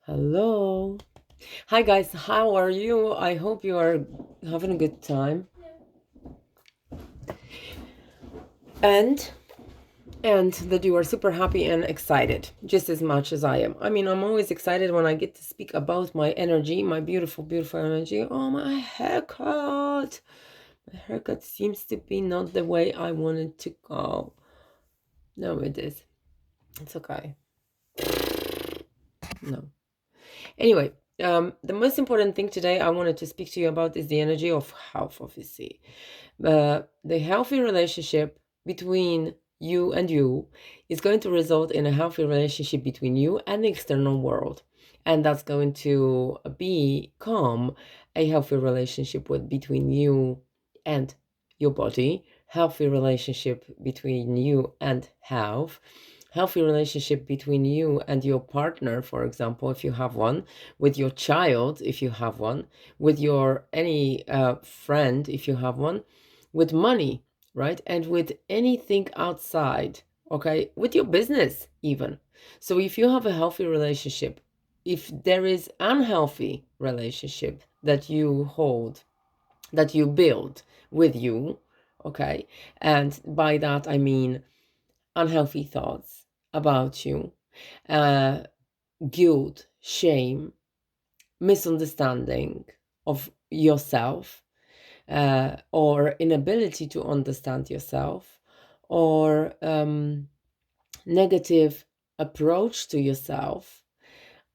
Hello. Hi guys, how are you? I hope you are having a good time. And and that you are super happy and excited just as much as I am. I mean, I'm always excited when I get to speak about my energy, my beautiful, beautiful energy. Oh, my haircut. My haircut seems to be not the way I want it to go. No, it is. It's okay. No. Anyway, the most important thing today I wanted to speak to you about is the energy of health, obviously. The healthy relationship between you is going to result in a healthy relationship between you and the external world. And that's going to become a healthy relationship between you and your body, healthy relationship between you and health, healthy relationship between you and your partner, for example, if you have one, with your child, if you have one, with your any friend, if you have one, with money, right? And with anything outside, okay? With your business, even. So if you have a healthy relationship, if there is unhealthy relationship that you hold, that you build with you, okay? And by that I mean unhealthy thoughts about you, uh, guilt, shame, misunderstanding of yourself, or inability to understand yourself, or negative approach to yourself,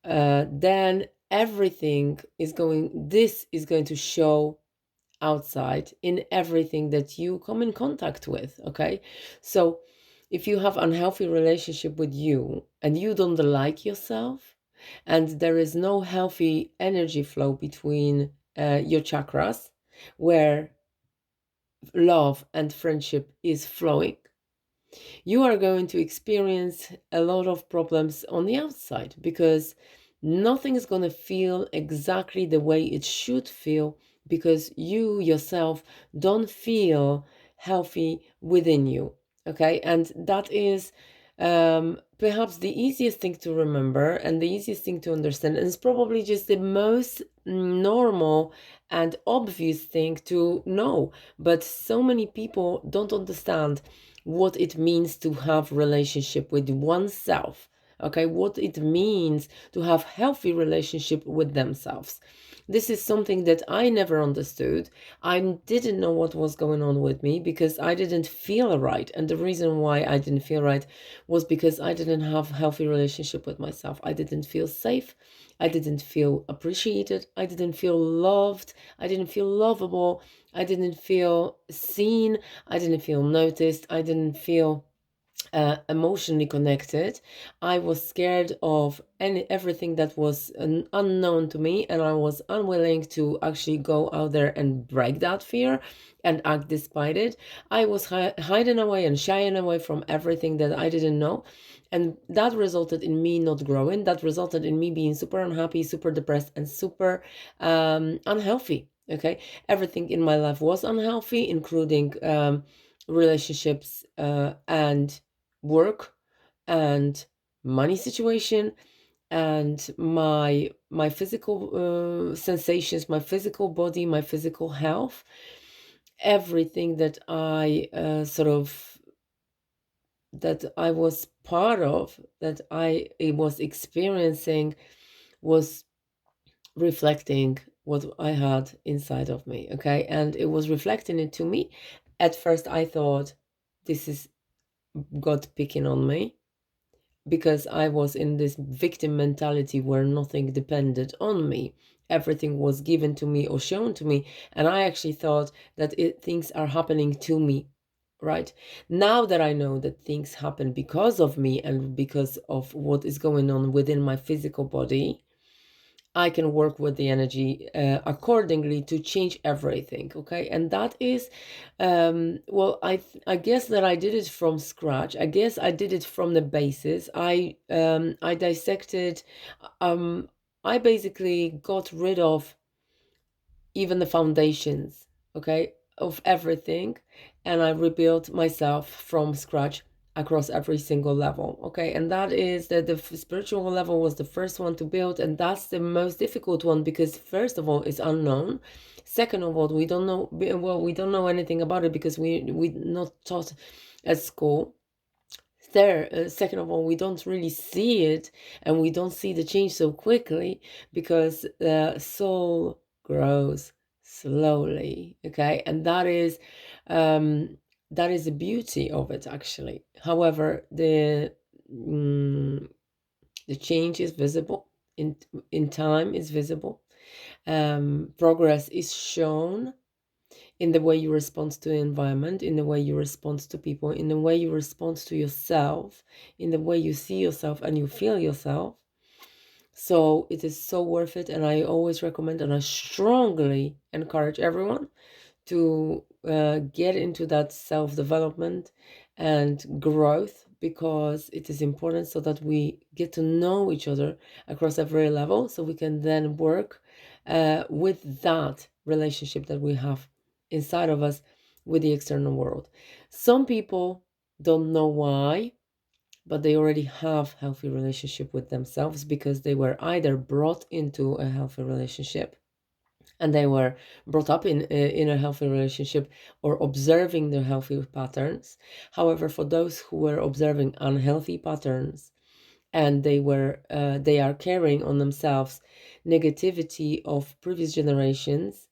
then this is going to show outside in everything that you come in contact with. Okay, so if you have unhealthy relationship with you and you don't like yourself, and there is no healthy energy flow between your chakras where love and friendship is flowing, you are going to experience a lot of problems on the outside, because nothing is going to feel exactly the way it should feel, because you yourself don't feel healthy within you. Okay, and that is perhaps the easiest thing to remember and the easiest thing to understand, and it's probably just the most normal and obvious thing to know. But so many people don't understand what it means to have relationship with oneself. Okay, what it means to have healthy relationship with themselves. This is something that I never understood. I didn't know what was going on with me because I didn't feel right. And the reason why I didn't feel right was because I didn't have healthy relationship with myself. I didn't feel safe. I didn't feel appreciated. I didn't feel loved. I didn't feel lovable. I didn't feel seen. I didn't feel noticed. I didn't feel emotionally connected. I was scared of everything that was unknown to me, and I was unwilling to actually go out there and break that fear and act despite it. I was hiding away and shying away from everything that I didn't know. And that resulted in me not growing. That resulted in me being super unhappy, super depressed, and super unhealthy. Okay. Everything in my life was unhealthy, including relationships and work and money situation, and my physical sensations, my physical body, my physical health. Everything that I that I was part of, that I was experiencing, was reflecting what I had inside of me. Okay, and it was reflecting it to me. At first I thought, this is God picking on me, because I was in this victim mentality where nothing depended on me. Everything was given to me or shown to me. And I actually thought that things are happening to me, right? Now that I know that things happen because of me and because of what is going on within my physical body, I can work with the energy accordingly to change everything. Okay, and that is, well, I guess that I did it from scratch. I guess I did it from the basis. I dissected. Um, I basically got rid of even the foundations. Okay, of everything, and I rebuilt myself from scratch across every single level. Okay, and that is that the spiritual level was the first one to build, and that's the most difficult one because first of all it's unknown. Second of all, we don't know anything about it because we not taught at school. Third, second of all, we don't really see it, and we don't see the change so quickly because the soul grows slowly. Okay, and um, that is the beauty of it, actually. However, mm, the change is visible in time. Is visible. Progress is shown in the way you respond to the environment, in the way you respond to people, in the way you respond to yourself, in the way you see yourself and you feel yourself. So it is so worth it. And I always recommend and I strongly encourage everyone to get into that self-development and growth because it is important so that we get to know each other across every level so we can then work with that relationship that we have inside of us with the external world. Some people don't know why, but they already have healthy relationship with themselves because they were either brought into a healthy relationship and they were brought up in a healthy relationship or observing the healthy patterns. However, for those who were observing unhealthy patterns and they are carrying on themselves negativity of previous generations,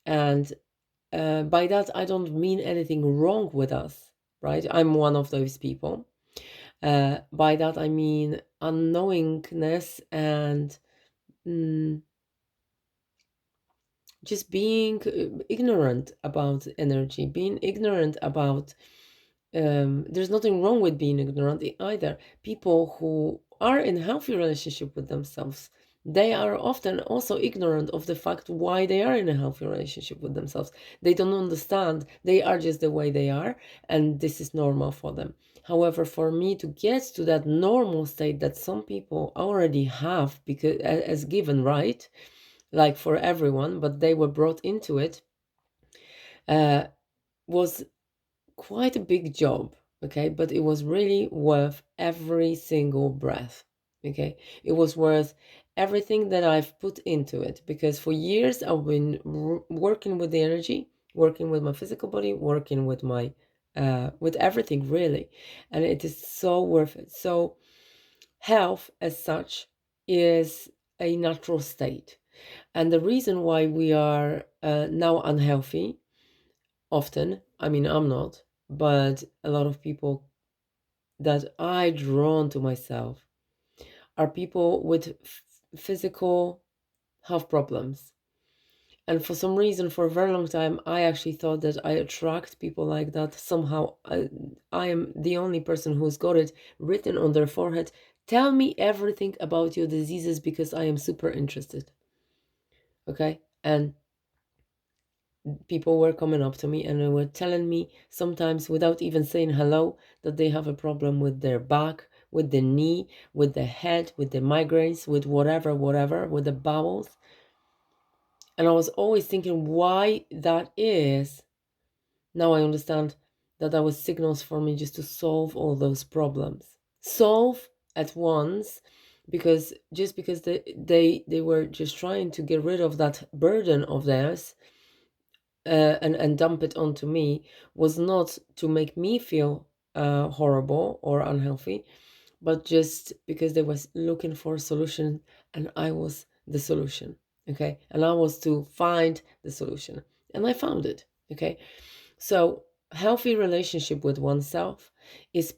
and by that I don't mean anything wrong with us, right? I'm one of those people. By that I mean unknowingness and mm, just being ignorant about energy, being ignorant about there's nothing wrong with being ignorant either. People who are in healthy relationship with themselves, they are often also ignorant of the fact why they are in a healthy relationship with themselves. They don't understand. They are just the way they are, and this is normal for them. However, for me to get to that normal state that some people already have because as given, right, like for everyone, but they were brought into it, uh, was quite a big job. Okay, but it was really worth every single breath. Okay, it was worth everything that I've put into it because for years I've been working with the energy, working with my physical body, working with everything really, and it is so worth it. So health as such is a natural state. And the reason why we are now unhealthy, often, I mean, I'm not, but a lot of people that I drawn to myself are people with physical health problems. And for some reason, for a very long time, I actually thought that I attract people like that. Somehow, I am the only person who's got it written on their forehead. Tell me everything about your diseases because I am super interested. Okay? And people were coming up to me and they were telling me sometimes without even saying hello that they have a problem with their back, with the knee, with the head, with the migraines, with whatever, with the bowels. And I was always thinking why that is. Now I understand that was signals for me just to solve all those problems. Solve at once because just because they were just trying to get rid of that burden of theirs and dump it onto me was not to make me feel horrible or unhealthy, but just because they was looking for a solution and I was the solution. Okay, and I was to find the solution and I found it. Okay, so healthy relationship with oneself is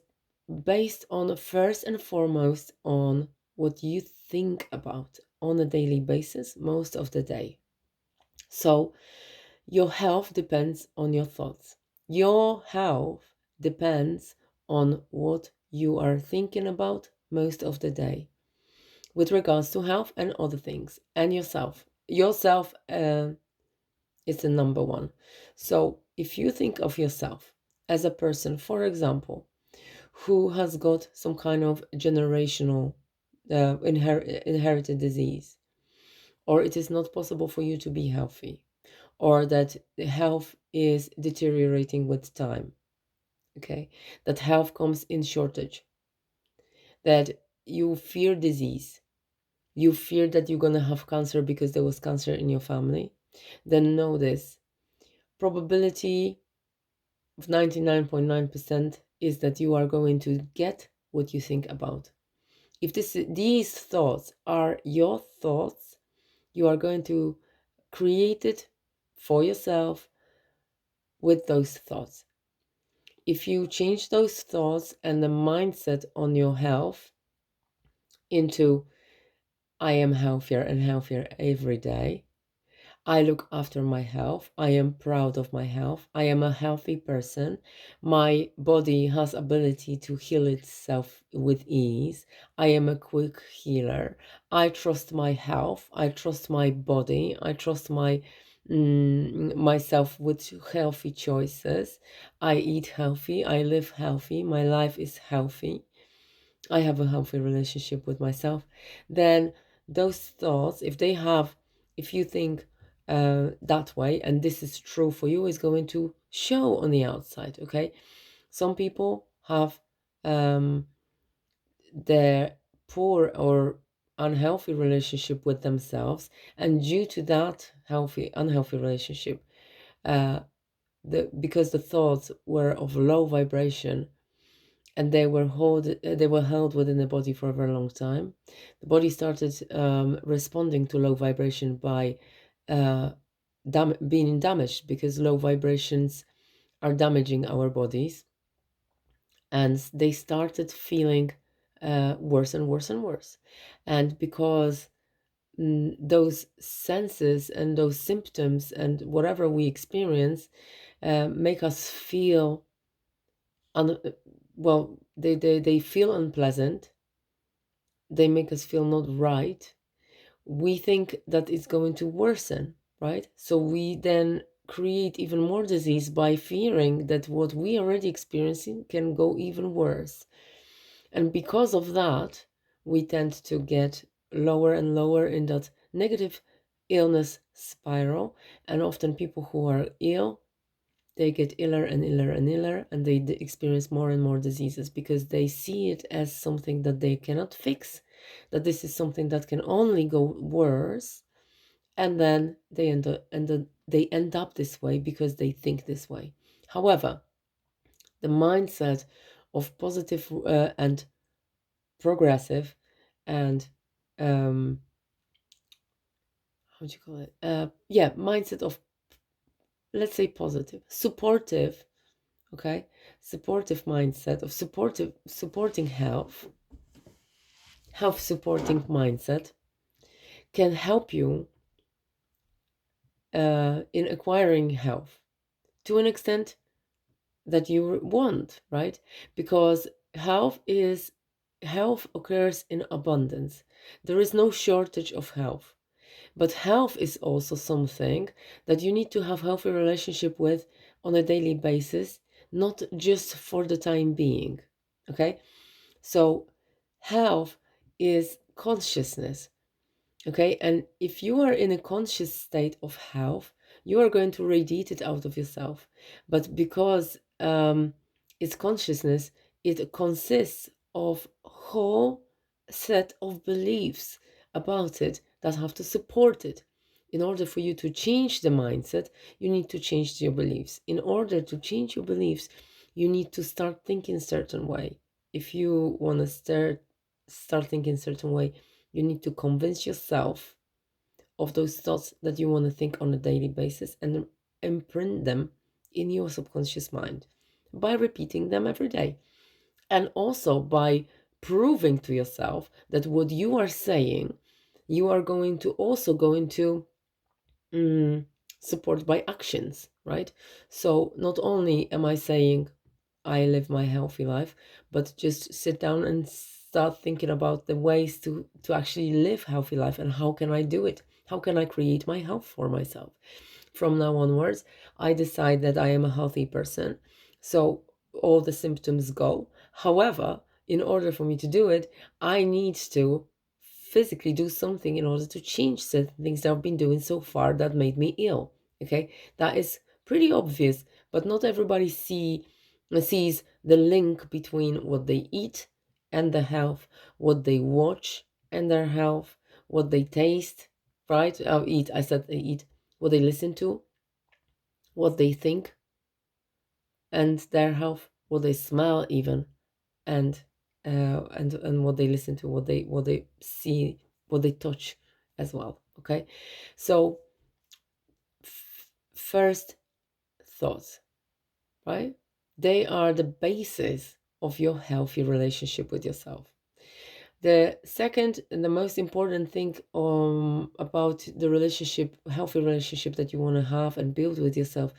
based on first and foremost on what you think about on a daily basis most of the day. So your health depends on your thoughts. Your health depends on what you are thinking about most of the day with regards to health and other things and yourself. Yourself is the number one. So if you think of yourself as a person, for example, who has got some kind of generational inherited disease, or it is not possible for you to be healthy, or that the health is deteriorating with time, okay, that health comes in shortage, that you fear disease, you fear that you're going to have cancer because there was cancer in your family, then know this: probability of 99.9% is that you are going to get what you think about. If these thoughts are your thoughts, you are going to create it for yourself with those thoughts. If you change those thoughts and the mindset on your health into I am healthier and healthier every day, I look after my health. I am proud of my health. I am a healthy person. My body has ability to heal itself with ease. I am a quick healer. I trust my health. I trust my body. I trust myself with healthy choices. I eat healthy. I live healthy. My life is healthy. I have a healthy relationship with myself. Then those thoughts, if you think that way, and this is true for you, is going to show on the outside. Okay, some people have um, their poor or unhealthy relationship with themselves, and due to that unhealthy relationship, uh, because the thoughts were of low vibration, and they were held within the body for a very long time. The body started responding to low vibration by uh, being damaged, because low vibrations are damaging our bodies, and they started feeling worse and worse and worse. And because those senses and those symptoms and whatever we experience make us feel un- well, they feel unpleasant, they make us feel not right, we think that it's going to worsen, right? So we then create even more disease by fearing that what we already experiencing can go even worse. And because of that, we tend to get lower and lower in that negative illness spiral. And often people who are ill, they get iller and iller and iller, and they experience more and more diseases because they see it as something that they cannot fix, that this is something that can only go worse, and then they end up this way because they think this way. However, the mindset of positive and progressive and how do you call it? Mindset of, let's say, positive, supportive, okay, supportive mindset of supporting health supporting mindset can help you in acquiring health to an extent that you want, right? Because health occurs in abundance. There is no shortage of health. But health is also something that you need to have healthy relationship with on a daily basis, not just for the time being. Okay? So health is consciousness. Okay? And if you are in a conscious state of health, you are going to radiate it out of yourself. But because it's consciousness, it consists of whole set of beliefs about it that have to support it. In order for you to change the mindset, you need to change your beliefs. In order to change your beliefs, you need to start thinking a certain way. If you want to start thinking a certain way, you need to convince yourself of those thoughts that you want to think on a daily basis and imprint them in your subconscious mind by repeating them every day. And also by proving to yourself that what you are saying, you are going to also go into support by actions, right? So not only am I saying I live my healthy life, but just sit down and start thinking about the ways to actually live healthy life, and how can I do it? How can I create my health for myself? From now onwards, I decide that I am a healthy person. So all the symptoms go. However, in order for me to do it, I need to physically do something in order to change certain things that I've been doing so far that made me ill. Okay, that is pretty obvious, but not everybody see sees the link between what they eat and their health, what they watch and their health, what they taste, right? Eat, I said they eat, what they listen to, what they think and their health, what they smell even, and and what they listen to, what they see, what they touch as well. Okay, so first thoughts, right? They are the basis of your healthy relationship with yourself. The second and the most important thing about the relationship, healthy relationship that you want to have and build with yourself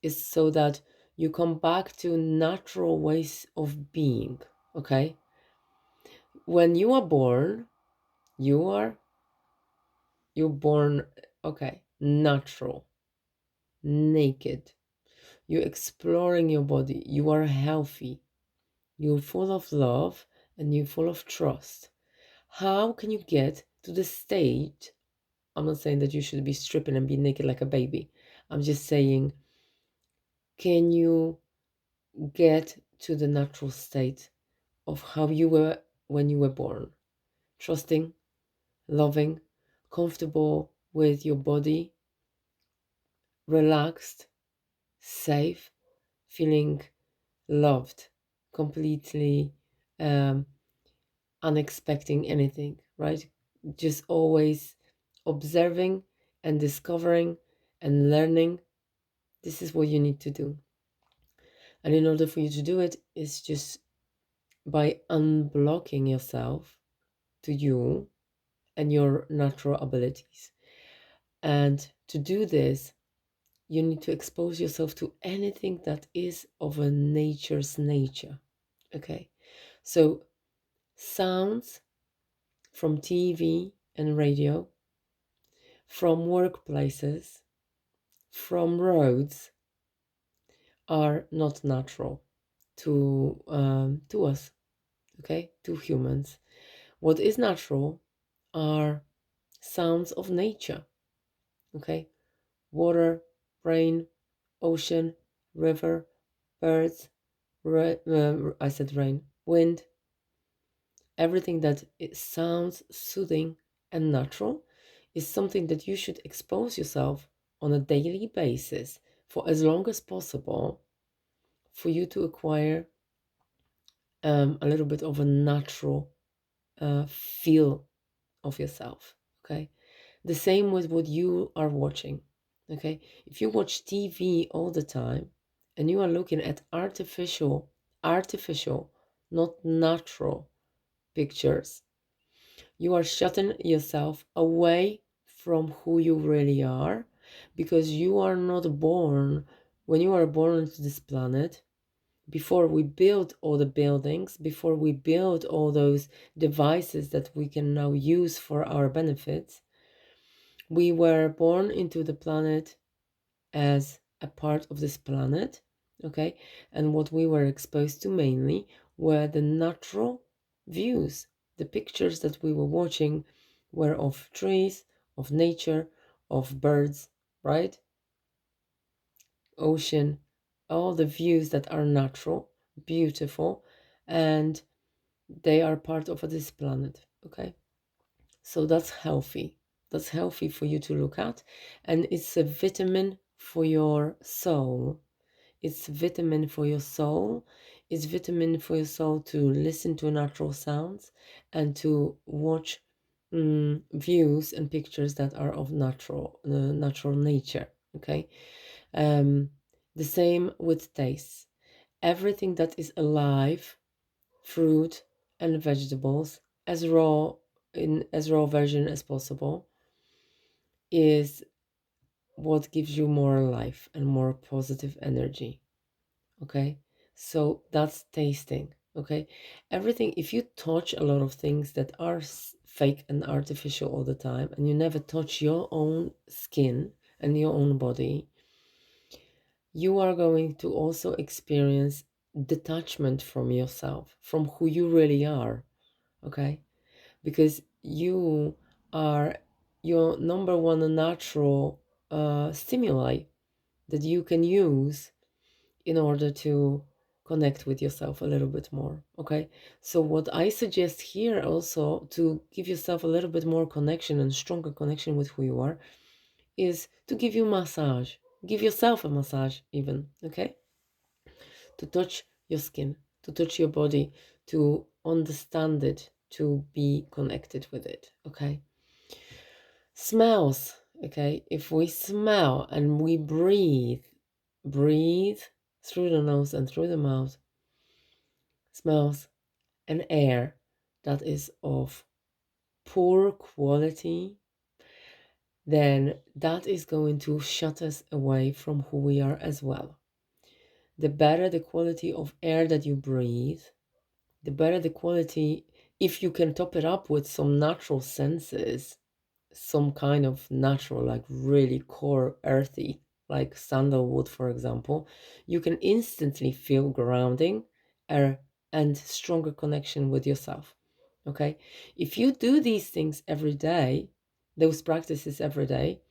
is so that you come back to natural ways of being. Okay? When you are born, you are you're born, okay, natural, naked. You're exploring your body. You are healthy. You're full of love and you're full of trust. How can you get to the state? I'm not saying that you should be stripping and be naked like a baby. I'm just saying, can you get to the natural state of how you were when you were born? Trusting, loving, comfortable with your body, relaxed, safe, feeling loved, completely um, unexpecting anything, right? Just always observing and discovering and learning. This is what you need to do. And in order for you to do it, it's just by unblocking yourself to you and your natural abilities. And to do this, you need to expose yourself to anything that is of a nature's nature. Okay. So sounds from TV and radio, from workplaces, from roads are not natural to us, okay, to humans. What is natural are sounds of nature, okay, water, rain, ocean, river, birds. I said rain, wind, everything that it sounds soothing and natural is something that you should expose yourself on a daily basis for as long as possible for you to acquire a little bit of a natural feel of yourself. Okay, the same with what you are watching. Okay, if you watch TV all the time and you are looking at artificial, not natural pictures, you are shutting yourself away from who you really are because you are not born. When you are born into this planet, before we build all the buildings, before we build all those devices that we can now use for our benefits, we were born into the planet as a part of this planet, okay? And what we were exposed to mainly were the natural views. The pictures that we were watching were of trees, of nature, of birds, right? Ocean, all the views that are natural, beautiful, and they are part of this planet, okay? So that's healthy. That's healthy for you to look at, and it's a vitamin for your soul. It's vitamin for your soul. It's vitamin for your soul to listen to natural sounds and to watch views and pictures that are of natural nature. Okay. Um, the same with taste. Everything that is alive, fruit and vegetables, as raw in as raw version as possible, is what gives you more life and more positive energy. Okay, so that's tasting. Okay, everything, if you touch a lot of things that are fake and artificial all the time and you never touch your own skin and your own body, you are going to also experience detachment from yourself, from who you really are. Okay, because you are your number one natural stimuli that you can use in order to connect with yourself a little bit more. Okay, so what I suggest here also to give yourself a little bit more connection and stronger connection with who you are is to give you massage. Give yourself a massage, even. Okay, to touch your skin, to touch your body, to understand it, to be connected with it. Okay, smells. Okay, if we smell and we breathe through the nose and through the mouth, smells and air that is of poor quality, then that is going to shut us away from who we are as well. The better the quality of air that you breathe, the better the quality, if you can top it up with some natural senses, some kind of natural, like really core earthy, like sandalwood, for example, you can instantly feel grounding and stronger connection with yourself. Okay, if you do these things every day, those practices every day,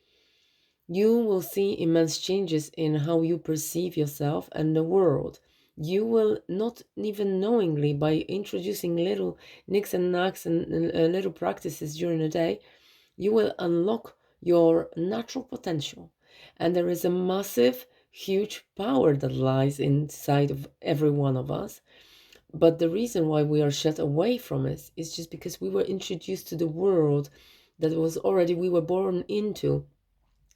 you will see immense changes in how you perceive yourself and the world. You will not even knowingly, by introducing little nicks and knacks and little practices during the day, you will unlock your natural potential. And there is a massive, huge power that lies inside of every one of us. But the reason why we are shut away from it is just because we were introduced to the world that was already, we were born into,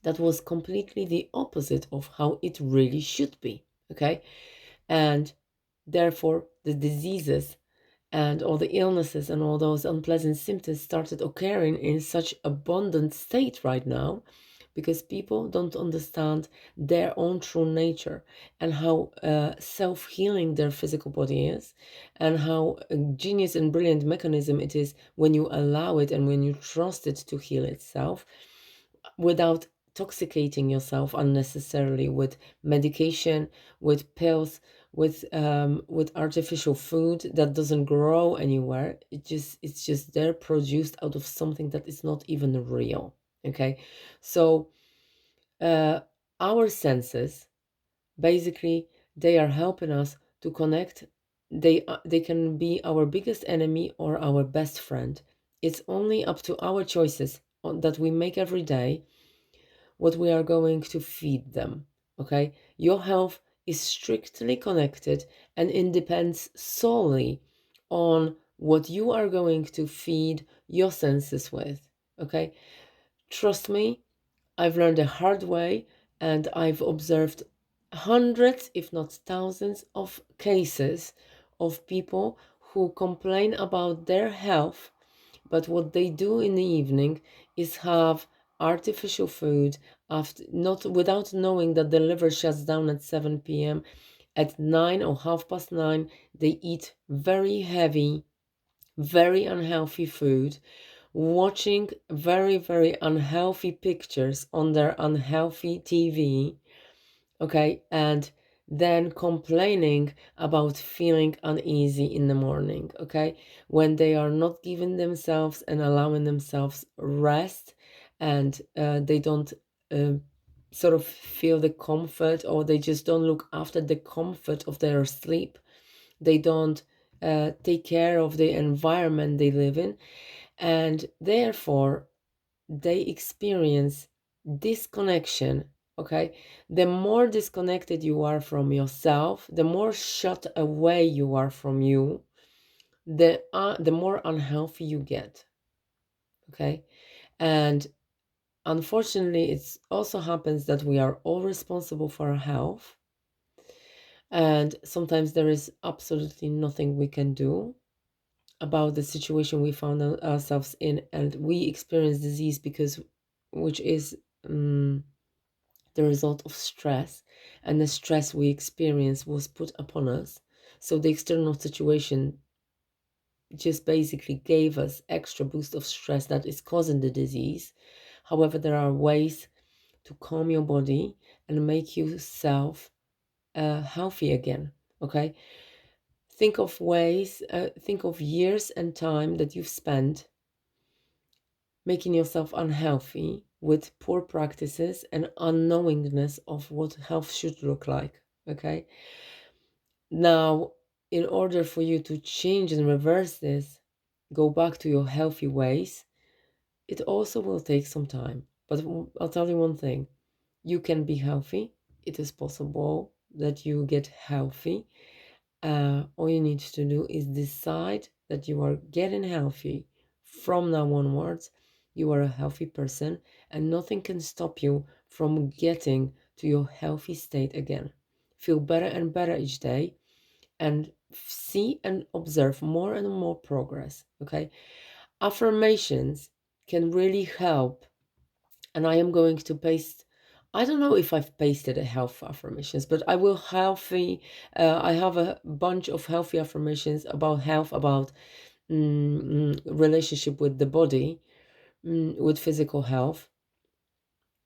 that was completely the opposite of how it really should be. Okay. And therefore, the diseases and all the illnesses and all those unpleasant symptoms started occurring in such abundant state right now, because people don't understand their own true nature and how self-healing their physical body is, and how genius and brilliant mechanism it is when you allow it and when you trust it to heal itself without toxicating yourself unnecessarily with medication, with pills, with artificial food that doesn't grow anywhere. It's just there, produced out of something that is not even real. Okay, so uh, our senses, basically, they are helping us to connect. They can be our biggest enemy or our best friend. It's only up to our choices that we make every day what we are going to feed them. Okay, your health is strictly connected and it depends solely on what you are going to feed your senses with. Okay, trust me, I've learned the hard way, and I've observed hundreds, if not thousands, of cases of people who complain about their health, but what they do in the evening is have artificial food after, not without knowing that the liver shuts down at 7 p.m. At 9 or 9:30, they eat very heavy, very unhealthy food, watching very, very unhealthy pictures on their unhealthy TV, okay, and then complaining about feeling uneasy in the morning, okay, when they are not giving themselves and allowing themselves rest, and they don't uh, sort of feel the comfort, or they just don't look after the comfort of their sleep. They don't take care of the environment they live in, and therefore they experience disconnection. Okay, the more disconnected you are from yourself, the more shut away you are from you, the more unhealthy you get. Okay, and unfortunately it also happens that we are all responsible for our health, and sometimes there is absolutely nothing we can do about the situation we found ourselves in, and we experience disease because, which is the result of stress, and the stress we experience was put upon us. So the external situation just basically gave us extra boost of stress that is causing the disease. However, there are ways to calm your body and make yourself healthy again. Okay, think of ways, think of years and time that you've spent making yourself unhealthy with poor practices and unknowingness of what health should look like. Okay, Now, in order for you to change and reverse this, go back to your healthy ways, it also will take some time. But I'll tell you one thing, you can be healthy. It is possible that you get healthy. All you need to do is decide that you are getting healthy from now onwards. You are a healthy person, and nothing can stop you from getting to your healthy state again. Feel better and better each day, and see and observe more and more progress. Okay, affirmations can really help, and I am going to paste. I don't know if I've pasted a health affirmations, but I will healthy. I have a bunch of healthy affirmations about health, about relationship with the body, with physical health.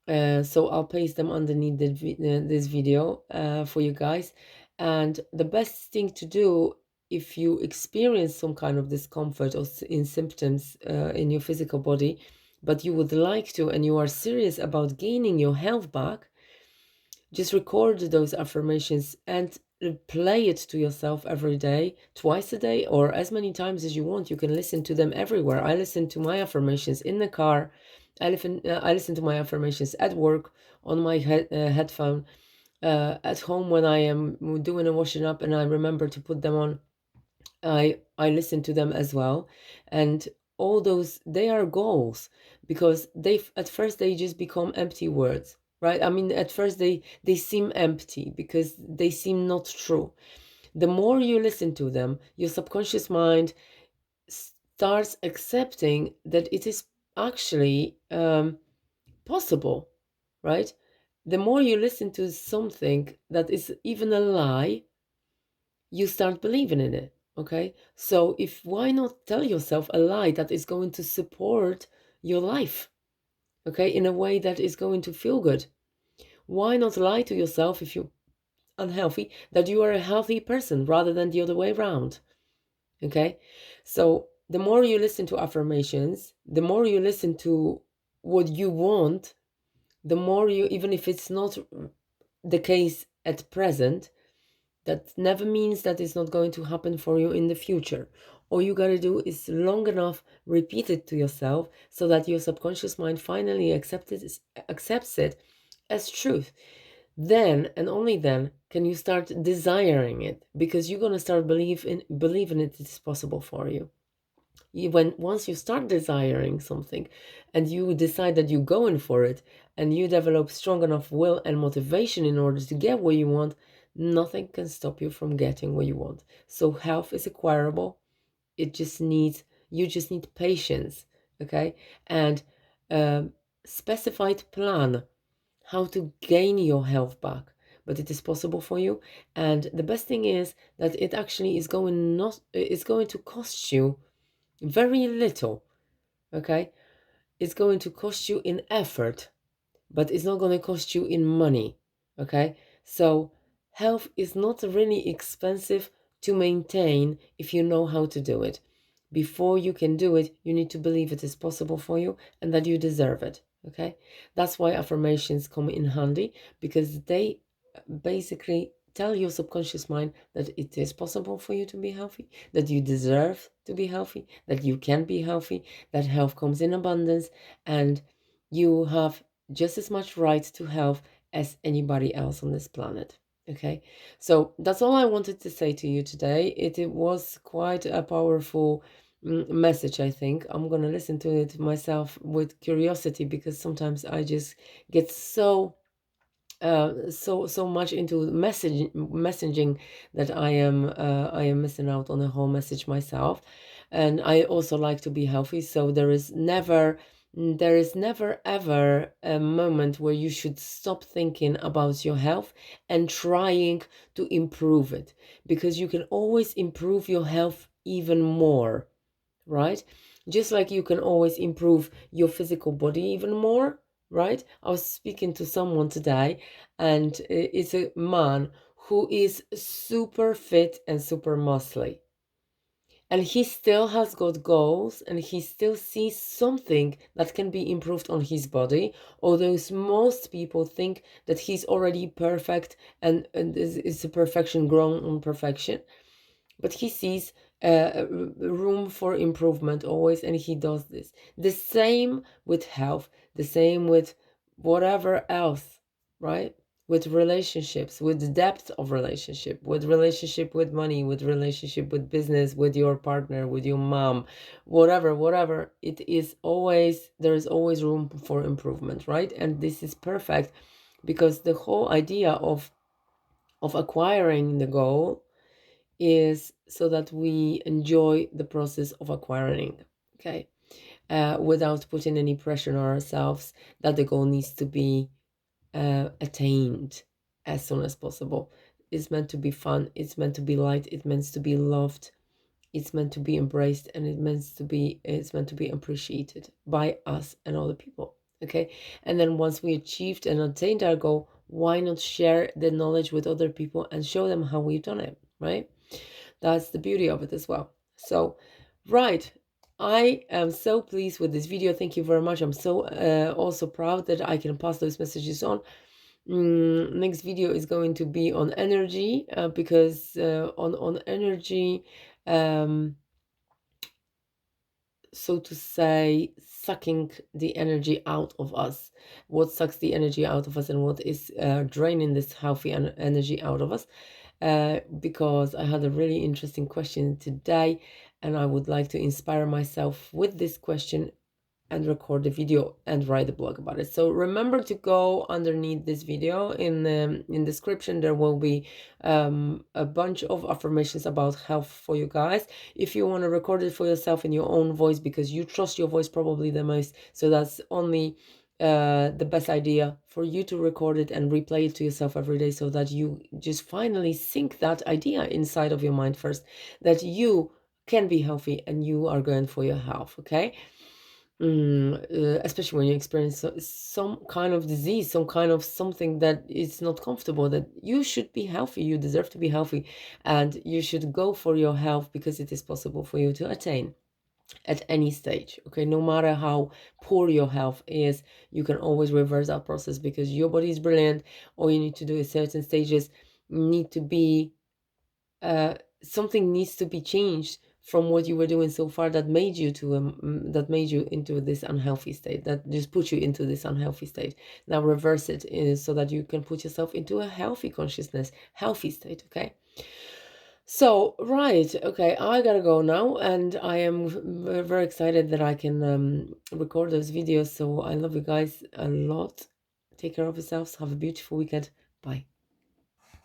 So I'll paste them underneath this video for you guys. And the best thing to do if you experience some kind of discomfort or in symptoms in your physical body, but you would like to and you are serious about gaining your health back, just record those affirmations and play it to yourself every day, twice a day, or as many times as you want. You can listen to them everywhere. I listen to my affirmations in the car. I listen to my affirmations at work on my headphone, at home when I am doing a washing up and I remember to put them on. I listen to them as well, and all those, they are goals, because they at first they just become empty words, right? I mean, at first they seem empty because they seem not true. The more you listen to them, your subconscious mind starts accepting that it is actually possible, right? The more you listen to something that is even a lie, you start believing in it. Okay, so if why not tell yourself a lie that is going to support your life, okay, in a way that is going to feel good? Why not lie to yourself if you're unhealthy that you are a healthy person rather than the other way around? Okay, so the more you listen to affirmations, the more you listen to what you want, the more you, even if it's not the case at present, that never means that it's not going to happen for you in the future. All you gotta do is long enough repeat it to yourself so that your subconscious mind finally accepts it as truth. Then and only then can you start desiring it, because you're gonna start believing it is possible for you. When once you start desiring something and you decide that you're going for it and you develop strong enough will and motivation in order to get what you want, nothing can stop you from getting what you want. So health is acquirable. It just needs, you just need patience, okay, and a specified plan how to gain your health back. But it is possible for you, and the best thing is that it actually is going not it's going to cost you very little, okay? It's going to cost you in effort, but it's not going to cost you in money, okay? So health is not really expensive to maintain if you know how to do it. Before you can do it, you need to believe it is possible for you and that you deserve it, okay? That's why affirmations come in handy, because they basically tell your subconscious mind that it is possible for you to be healthy, that you deserve to be healthy, that you can be healthy, that health comes in abundance, and you have just as much right to health as anybody else on this planet. Okay, so that's all I wanted to say to you today. It was quite a powerful message. I think I'm gonna listen to it myself with curiosity, because sometimes I just get so much into messaging that I am missing out on the whole message myself. And I also like to be healthy, so there is never ever a moment where you should stop thinking about your health and trying to improve it, because you can always improve your health even more, right? Just like you can always improve your physical body even more, right? I was speaking to someone today, and it's a man who is super fit and super muscly. and he still has got goals, and he still sees something that can be improved on his body, although most people think that he's already perfect, and is a perfection grown on perfection, but he sees room for improvement always, and he does this. The same with health, the same with whatever else, right? With relationships, with the depth of relationship with money, with relationship with business, with your partner, with your mom, whatever it is, always there is always room for improvement, right? And this is perfect, because the whole idea of acquiring the goal is so that we enjoy the process of acquiring, okay, without putting any pressure on ourselves that the goal needs to be attained as soon as possible. It's meant to be fun, it's meant to be light, it's meant to be loved, it's meant to be embraced, and it's meant to be appreciated by us and other people, okay. And then once we achieved and attained our goal, why not share the knowledge with other people and show them how we've done it, right? That's the beauty of it as well. So, right, I am so pleased with this video. Thank you very much. I'm so also proud that I can pass those messages on. Next video is going to be on energy, because on energy, so to say, sucking the energy out of us. What sucks the energy out of us, and what is draining this healthy energy out of us. Because I had a really interesting question today, and I would like to inspire myself with this question and record the video and write a blog about it. So remember to go underneath this video in description. There will be a bunch of affirmations about health for you guys. If you want to record it for yourself in your own voice, because you trust your voice probably the most, so that's only the best idea for you to record it and replay it to yourself every day, so that you just finally sink that idea inside of your mind first, that you can be healthy and you are going for your health, okay? Especially when you experience some kind of disease, some kind of something that is not comfortable, that you should be healthy, you deserve to be healthy, and you should go for your health, because it is possible for you to attain at any stage, okay? No matter how poor your health is, you can always reverse that process, because your body is brilliant. All you need to do is certain stages need to be something needs to be changed from what you were doing so far, that made you into this unhealthy state, that just put you into this unhealthy state. Now reverse it, so that you can put yourself into a healthy consciousness, healthy state, okay? So, right, okay, I gotta go now, and I am very excited that I can record those videos. So I love you guys a lot. Take care of yourselves. Have a beautiful weekend. Bye.